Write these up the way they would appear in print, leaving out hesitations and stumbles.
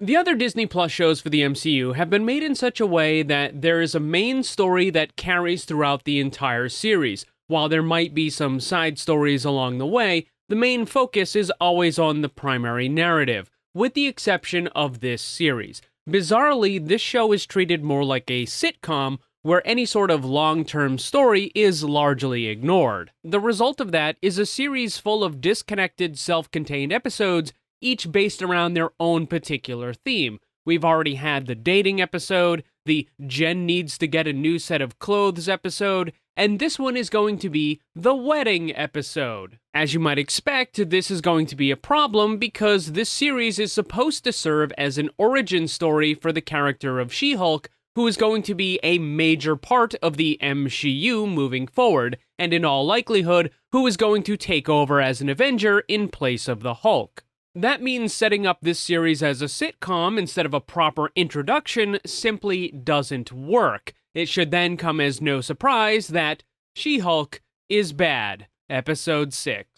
The other Disney Plus shows for the MCU have been made in such a way that there is a main story that carries throughout the entire series. While there might be some side stories along the way, the main focus is always on the primary narrative, with the exception of this series. Bizarrely, this show is treated more like a sitcom, where any sort of long-term story is largely ignored. The result of that is a series full of disconnected, self-contained episodes, each based around their own particular theme. We've already had the dating episode, the Jen needs to get a new set of clothes episode, and this one is going to be the wedding episode. As you might expect, this is going to be a problem because this series is supposed to serve as an origin story for the character of She-Hulk, who is going to be a major part of the MCU moving forward, and in all likelihood, who is going to take over as an Avenger in place of the Hulk. That means setting up this series as a sitcom instead of a proper introduction simply doesn't work. It should then come as no surprise that She-Hulk is bad. Episode 6.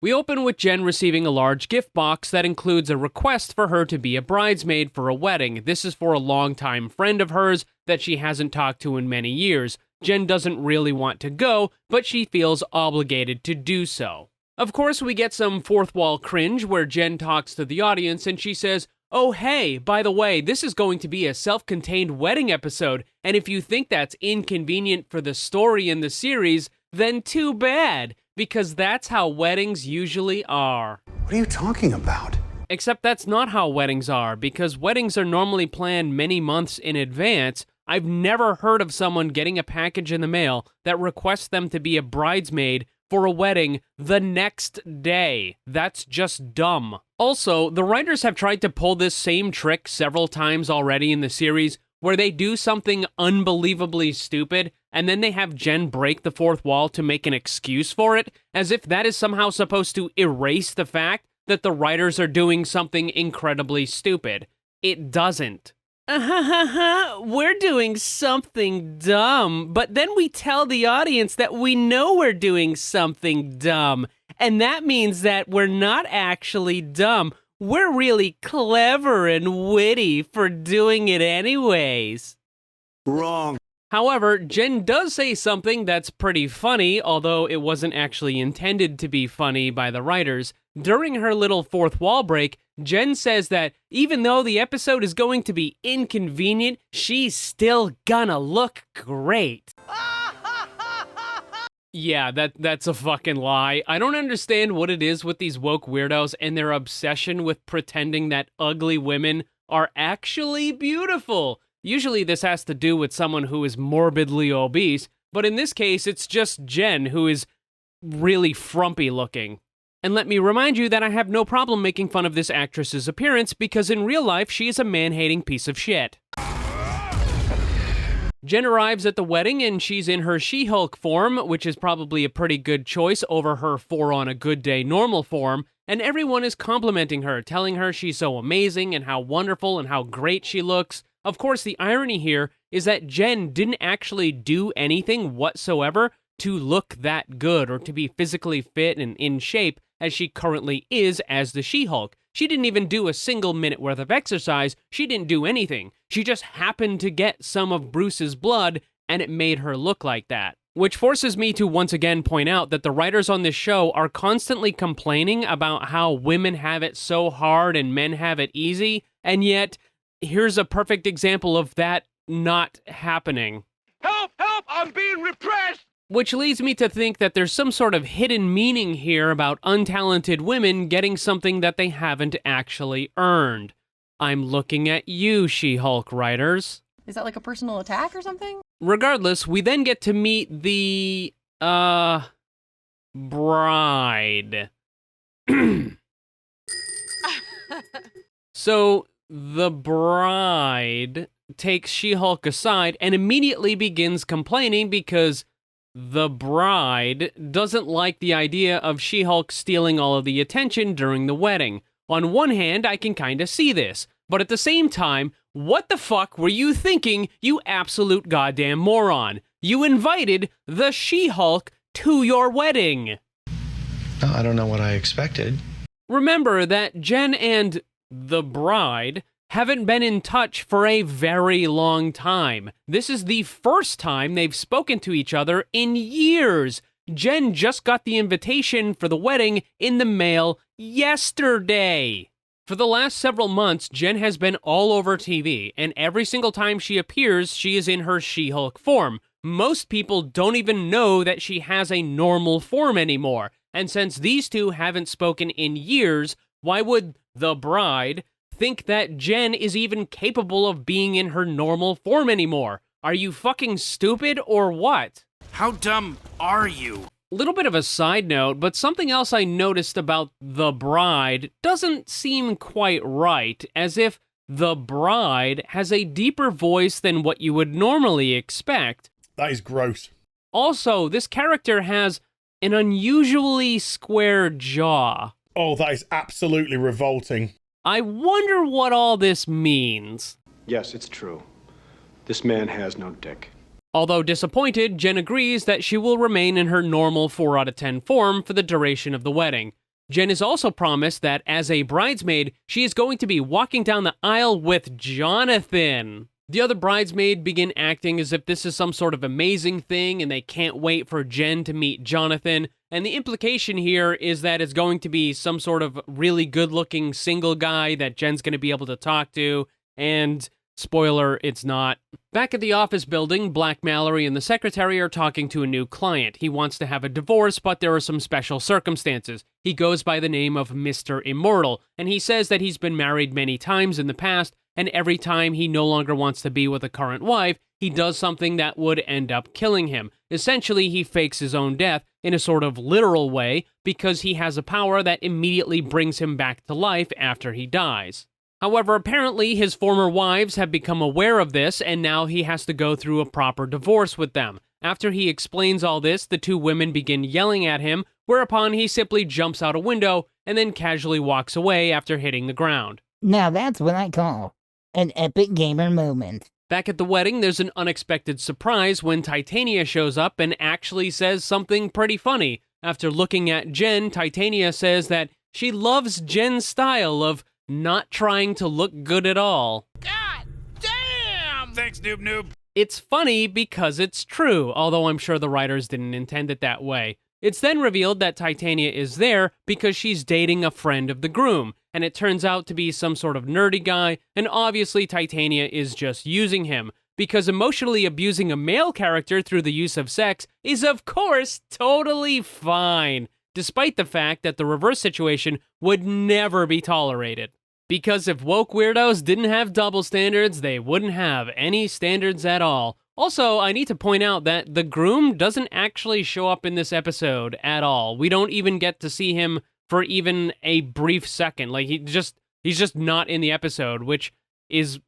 We open with Jen receiving a large gift box that includes a request for her to be a bridesmaid for a wedding. This is for a longtime friend of hers that she hasn't talked to in many years. Jen doesn't really want to go, but she feels obligated to do so. Of course, we get some fourth wall cringe where Jen talks to the audience and she says, "Oh hey, by the way, this is going to be a self-contained wedding episode, and if you think that's inconvenient for the story in the series, then too bad, because that's how weddings usually are." What are you talking about? Except that's not how weddings are, because weddings are normally planned many months in advance. I've never heard of someone getting a package in the mail that requests them to be a bridesmaid for a wedding the next day. That's just dumb. Also, the writers have tried to pull this same trick several times already in the series, where they do something unbelievably stupid, and then they have Jen break the fourth wall to make an excuse for it, as if that is somehow supposed to erase the fact that the writers are doing something incredibly stupid. It doesn't. We're doing something dumb, but then we tell the audience that we know we're doing something dumb, and that means that we're not actually dumb. We're really clever and witty for doing it anyways. Wrong. However, Jen does say something that's pretty funny, although it wasn't actually intended to be funny by the writers. During her little fourth wall break, Jen says that even though the episode is going to be inconvenient, she's still gonna look great. Yeah, that's a fucking lie. I don't understand what it is with these woke weirdos and their obsession with pretending that ugly women are actually beautiful. Usually this has to do with someone who is morbidly obese, but in this case, it's just Jen who is really frumpy looking. And let me remind you that I have no problem making fun of this actress's appearance because in real life, she is a man-hating piece of shit. Jen arrives at the wedding and she's in her She-Hulk form, which is probably a pretty good choice over her for on a good day normal form, and everyone is complimenting her, telling her she's so amazing and how wonderful and how great she looks. Of course, the irony here is that Jen didn't actually do anything whatsoever to look that good or to be physically fit and in shape as she currently is as the She-Hulk. She didn't even do a single minute worth of exercise. She didn't do anything. She just happened to get some of Bruce's blood, and it made her look like that. Which forces me to once again point out that the writers on this show are constantly complaining about how women have it so hard and men have it easy, and yet, here's a perfect example of that not happening. Help! Help! I'm being repressed! Which leads me to think that there's some sort of hidden meaning here about untalented women getting something that they haven't actually earned. I'm looking at you, She-Hulk writers. Is that like a personal attack or something? Regardless, we then get to meet the, bride. So, the bride takes She-Hulk aside and immediately begins complaining because the bride doesn't like the idea of She-Hulk stealing all of the attention during the wedding. On one hand, I can kinda see this, but at the same time, what the fuck were you thinking, you absolute goddamn moron? You invited the She-Hulk to your wedding. I don't know what I expected. Remember that Jen and the bride, haven't been in touch for a very long time. This is the first time they've spoken to each other in years. Jen just got the invitation for the wedding in the mail yesterday. For the last several months, Jen has been all over TV, and every single time she appears, she is in her She-Hulk form. Most people don't even know that she has a normal form anymore, and since these two haven't spoken in years, why would the bride think that Jen is even capable of being in her normal form anymore? Are you fucking stupid or what? How dumb are you? Little bit of a side note, but something else I noticed about the bride doesn't seem quite right, as if the bride has a deeper voice than what you would normally expect. That is gross. Also, this character has an unusually square jaw. Oh, that is absolutely revolting. I wonder what all this means. Yes, it's true. This man has no dick. Although disappointed, Jen agrees that she will remain in her normal 4 out of 10 form for the duration of the wedding. Jen is also promised that as a bridesmaid, she is going to be walking down the aisle with Jonathan. The other bridesmaids begin acting as if this is some sort of amazing thing and they can't wait for Jen to meet Jonathan. And the implication here is that it's going to be some sort of really good-looking single guy that Jen's going to be able to talk to, and spoiler, it's not. Back at the office building, Black Mallory and the secretary are talking to a new client. He wants to have a divorce, but there are some special circumstances. He goes by the name of Mr. Immortal, and he says that he's been married many times in the past, and every time he no longer wants to be with a current wife, he does something that would end up killing him. Essentially, he fakes his own death in a sort of literal way because he has a power that immediately brings him back to life after he dies. However, apparently his former wives have become aware of this, and now he has to go through a proper divorce with them. After he explains all this, the two women begin yelling at him, whereupon he simply jumps out a window and then casually walks away after hitting the ground. Now that's what I call an epic gamer moment. Back at the wedding, there's an unexpected surprise when Titania shows up and actually says something pretty funny. After looking at Jen, Titania says that she loves Jen's style of not trying to look good at all. God damn! Thanks, noob. It's funny because it's true, although I'm sure the writers didn't intend it that way. It's then revealed that Titania is there because she's dating a friend of the groom, and it turns out to be some sort of nerdy guy, and obviously Titania is just using him, because emotionally abusing a male character through the use of sex is of course totally fine, despite the fact that the reverse situation would never be tolerated. Because if woke weirdos didn't have double standards, they wouldn't have any standards at all. Also, I need to point out that the groom doesn't actually show up in this episode at all. We don't even get to see him for even a brief second. Like, he's just not in the episode, which is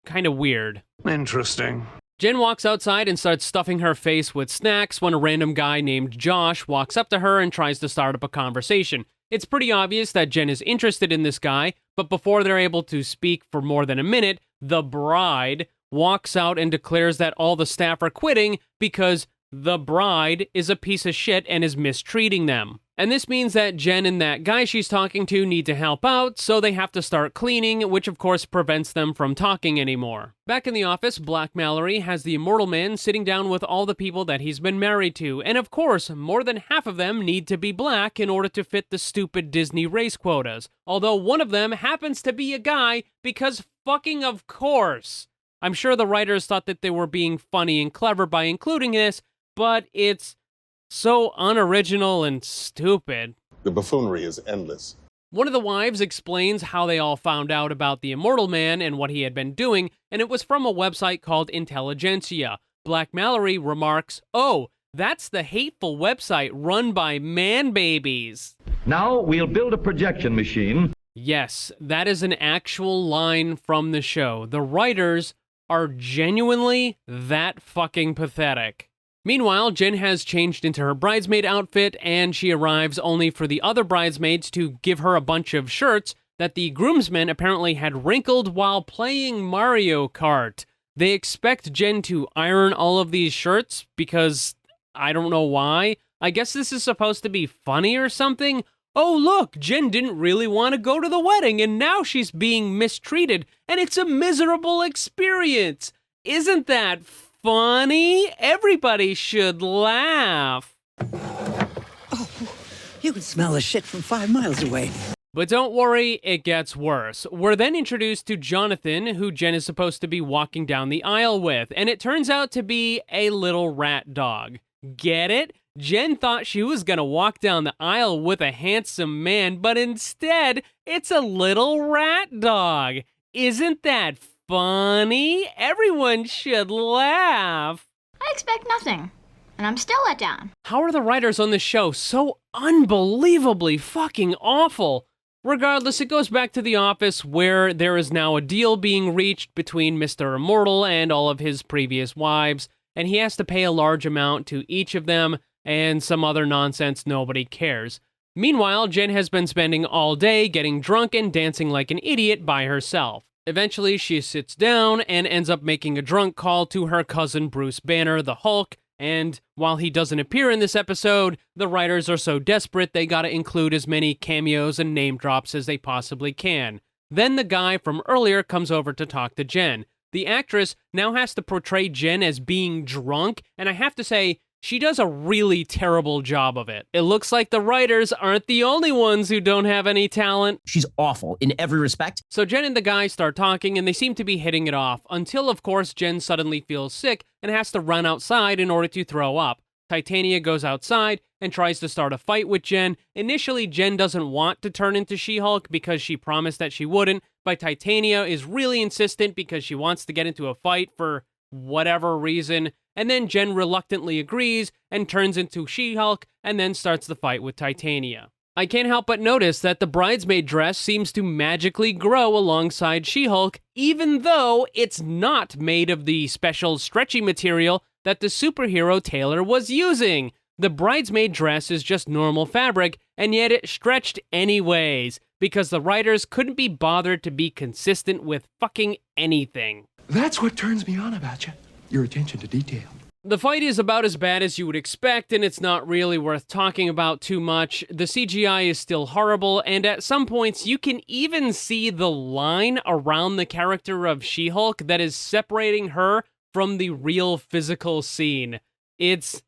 kind of weird. Interesting. Jen walks outside and starts stuffing her face with snacks when a random guy named Josh walks up to her and tries to start up a conversation. It's pretty obvious that Jen is interested in this guy, but before they're able to speak for more than a minute, the bride walks out and declares that all the staff are quitting because the bride is a piece of shit and is mistreating them. And this means that Jen and that guy she's talking to need to help out, so they have to start cleaning, which of course prevents them from talking anymore. Back in the office, Black Mallory has the Immortal Man sitting down with all the people that he's been married to, and of course, more than half of them need to be black in order to fit the stupid Disney race quotas. Although one of them happens to be a guy, because fucking of course. I'm sure the writers thought that they were being funny and clever by including this, but it's so unoriginal and stupid. The buffoonery is endless. One of the wives explains how they all found out about the Immortal Man and what he had been doing, and it was from a website called Intelligentsia. Black Mallory remarks, "Oh, that's the hateful website run by man babies." Now we'll build a projection machine. Yes, that is an actual line from the show. The writers are genuinely that fucking pathetic. Meanwhile, Jen has changed into her bridesmaid outfit, and she arrives only for the other bridesmaids to give her a bunch of shirts that the groomsmen apparently had wrinkled while playing Mario Kart. They expect Jen to iron all of these shirts because I don't know why. I guess this is supposed to be funny or something. oh look, Jen didn't really want to go to the wedding and now she's being mistreated and it's a miserable experience. Isn't that funny? Everybody should laugh. You can smell the shit from 5 miles away. But don't worry, it gets worse. We're then introduced to Jonathan, who Jen is supposed to be walking down the aisle with, and it turns out to be a little rat dog. Get it? Jen thought she was gonna walk down the aisle with a handsome man, but instead, it's a little rat dog. Isn't that funny? Everyone should laugh. I expect nothing, and I'm still let down. How are the writers on this show so unbelievably fucking awful? Regardless, it goes back to the office where there is now a deal being reached between Mr. Immortal and all of his previous wives, and he has to pay a large amount to each of them and some other nonsense nobody cares. Meanwhile, Jen has been spending all day getting drunk and dancing like an idiot by herself. Eventually, she sits down and ends up making a drunk call to her cousin Bruce Banner, the Hulk, and while he doesn't appear in this episode, the writers are so desperate they gotta include as many cameos and name drops as they possibly can. Then the guy from earlier comes over to talk to Jen. The actress now has to portray Jen as being drunk, and I have to say, she does a really terrible job of it. It looks like the writers aren't the only ones who don't have any talent. She's awful in every respect. So Jen and the guy start talking and they seem to be hitting it off, until of course Jen suddenly feels sick and has to run outside in order to throw up. Titania goes outside and tries to start a fight with Jen. Initially, Jen doesn't want to turn into She-Hulk because she promised that she wouldn't, but Titania is really insistent because she wants to get into a fight for whatever reason. And then Jen reluctantly agrees and turns into She-Hulk and then starts the fight with Titania. I can't help but notice that the bridesmaid dress seems to magically grow alongside She-Hulk, even though it's not made of the special stretchy material that the superhero tailor was using. The bridesmaid dress is just normal fabric, and yet it stretched anyways, because the writers couldn't be bothered to be consistent with fucking anything. That's what turns me on about you. Your attention to detail. The fight is about as bad as you would expect, and it's not really worth talking about too much. The CGI is still horrible, and at some points you can even see the line around the character of She-Hulk that is separating her from the real physical scene. It's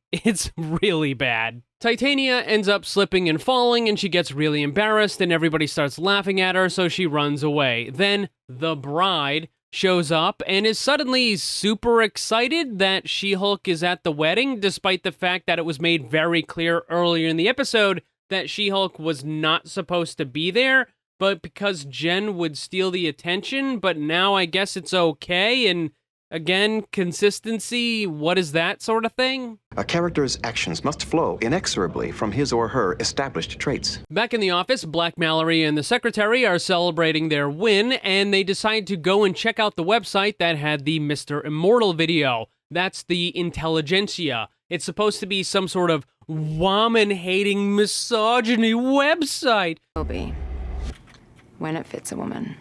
really bad. Titania ends up slipping and falling, and she gets really embarrassed, and everybody starts laughing at her, so she runs away. Then the bride shows up and is suddenly super excited that She-Hulk is at the wedding, despite the fact that it was made very clear earlier in the episode that She-Hulk was not supposed to be there, but because Jen would steal the attention, but now I guess it's okay, and again, consistency, what is that sort of thing? A character's actions must flow inexorably from his or her established traits. Back in the office, Black Mallory and the secretary are celebrating their win, and they decide to go and check out the website that had the Mr. Immortal video. That's the Intelligentsia. It's supposed to be some sort of woman-hating misogyny website. Obi, when it fits a woman.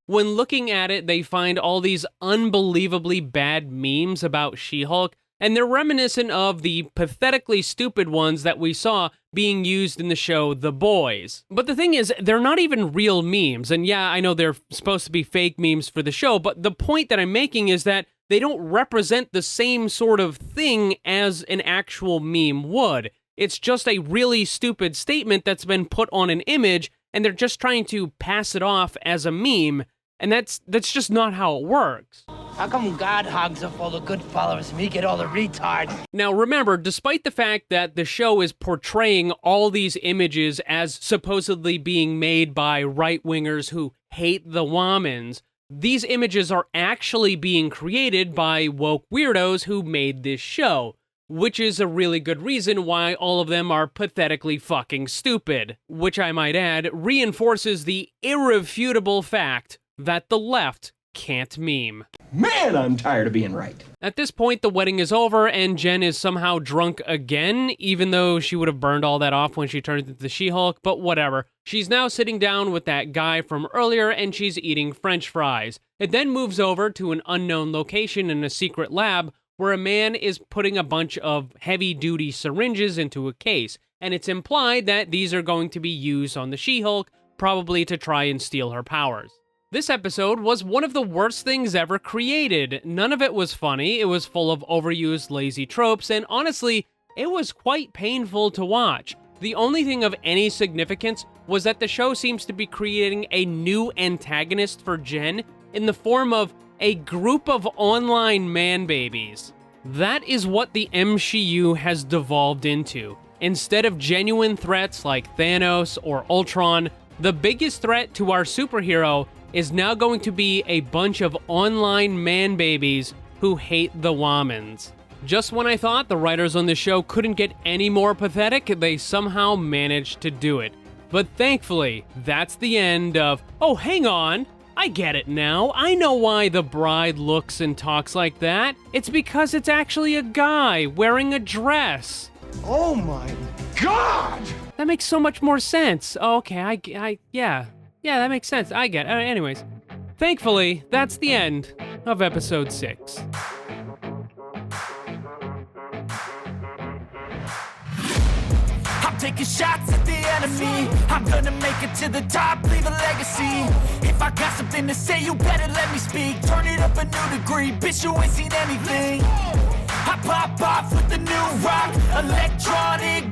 When looking at it, they find all these unbelievably bad memes about She-Hulk, and they're reminiscent of the pathetically stupid ones that we saw being used in the show The Boys. But the thing is, they're not even real memes, and yeah, I know they're supposed to be fake memes for the show, but the point that I'm making is that they don't represent the same sort of thing as an actual meme would. It's just a really stupid statement that's been put on an image, and they're just trying to pass it off as a meme. And that's just not how it works. How come God hogs up all the good followers and we get all the retards? Now remember, despite the fact that the show is portraying all these images as supposedly being made by right-wingers who hate the womans, these images are actually being created by woke weirdos who made this show, which is a really good reason why all of them are pathetically fucking stupid, which I might add reinforces the irrefutable fact that the left can't meme. Man, I'm tired of being right. At this point, the wedding is over, and Jen is somehow drunk again, even though she would have burned all that off when she turned into the She-Hulk, but whatever. She's now sitting down with that guy from earlier, and she's eating French fries. It then moves over to an unknown location in a secret lab, where a man is putting a bunch of heavy-duty syringes into a case. and it's implied that these are going to be used on the She-Hulk, probably to try and steal her powers. This episode was one of the worst things ever created. None of it was funny, it was full of overused lazy tropes, and honestly, it was quite painful to watch. The only thing of any significance was that the show seems to be creating a new antagonist for Jen in the form of a group of online man-babies. That is what the MCU has devolved into. Instead of genuine threats like Thanos or Ultron, the biggest threat to our superhero is now going to be a bunch of online man-babies who hate the Womans. Just when I thought the writers on the show couldn't get any more pathetic, they somehow managed to do it. But thankfully, that's the end of, oh, hang on, I get it now. I know why the bride looks and talks like that. It's because it's actually a guy wearing a dress. Oh my God! That makes so much more sense. Okay, yeah, that makes sense. I get it. Anyways, thankfully, that's the end of episode 6. I'm taking shots at the enemy. I'm gonna make it to the top, leave a legacy. If I got something to say, you better let me speak. Turn it up a new degree, bitch, you ain't seen anything. I pop off with the new rock, electronic